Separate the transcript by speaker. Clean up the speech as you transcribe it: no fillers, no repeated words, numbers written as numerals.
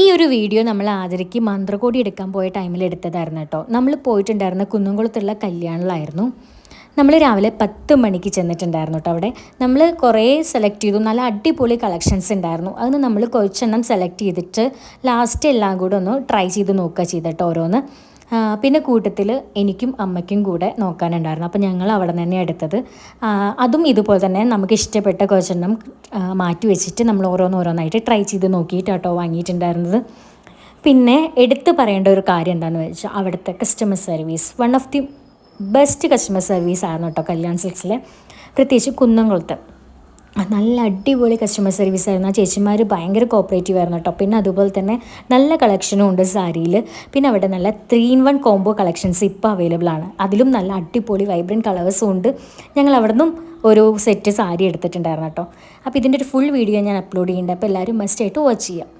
Speaker 1: ഈ ഒരു വീഡിയോ നമ്മൾ ആതിരയ്ക്ക് മന്ത്രകോടി എടുക്കാൻ പോയ ടൈമിൽ എടുത്തതായിരുന്നു കേട്ടോ. നമ്മൾ പോയിട്ടുണ്ടായിരുന്ന കുന്നംകുളത്തുള്ള കല്യാണിലായിരുന്നു. നമ്മൾ രാവിലെ 10 മണിക്ക് ചെന്നിട്ടുണ്ടായിരുന്നു കേട്ടോ. അവിടെ നമ്മൾ കുറേ സെലക്ട് ചെയ്തു, നല്ല അടിപൊളി കളക്ഷൻസ് ഉണ്ടായിരുന്നു. അതിന് നമ്മൾ കുറച്ചെണ്ണം സെലക്ട് ചെയ്തിട്ട് ലാസ്റ്റ് എല്ലാം കൂടെ ഒന്ന് ട്രൈ ചെയ്ത് നോക്കുക ചെയ്തിട്ട് ഓരോന്ന്. പിന്നെ കൂട്ടത്തിൽ എനിക്കും അമ്മയ്ക്കും കൂടെ നോക്കാനുണ്ടായിരുന്നു. അപ്പോൾ ഞങ്ങൾ അവിടെ നിന്ന് തന്നെ എടുത്തത്. അതും ഇതുപോലെ തന്നെ നമുക്ക് ഇഷ്ടപ്പെട്ട കുറച്ചെണ്ണം മാറ്റി വെച്ചിട്ട് നമ്മൾ ഓരോന്നോരോന്നായിട്ട് ട്രൈ ചെയ്ത് നോക്കിയിട്ട് കേട്ടോ വാങ്ങിയിട്ടുണ്ടായിരുന്നത്. പിന്നെ എടുത്ത് പറയേണ്ട ഒരു കാര്യം എന്താണെന്ന് വെച്ചാൽ അവിടുത്തെ customer service one of the best customer service ആയിരുന്നു കേട്ടോ കല്യാൺ സിൽക്സിലെ, പ്രത്യേകിച്ച് കുന്നംകുളത്ത്. നല്ല അടിപൊളി കസ്റ്റമർ സർവീസ് ആയിരുന്നു. ആ ചേച്ചിമാർ ഭയങ്കര കോപ്പറേറ്റീവ് ആയിരുന്നു കേട്ടോ. പിന്നെ അതുപോലെ തന്നെ നല്ല കളക്ഷനും ഉണ്ട് സാരിയിൽ. പിന്നെ അവിടെ നല്ല 3-in-1 കോംബോ കളക്ഷൻസ് ഇപ്പോൾ അവൈലബിൾ ആണ്. അതിലും നല്ല അടിപൊളി വൈബ്രൻറ്റ് കളേഴ്സും ഉണ്ട്. ഞങ്ങൾ അവിടെ നിന്നും ഒരു സെറ്റ് സാരി എടുത്തിട്ടുണ്ടായിരുന്നു കേട്ടോ. അപ്പോൾ ഇതിൻ്റെ ഒരു ഫുൾ വീഡിയോ ഞാൻ അപ്ലോഡ് ചെയ്യുന്നുണ്ട്. അപ്പോൾ എല്ലാവരും മസ്റ്റായിട്ട് വാച്ച് ചെയ്യാം.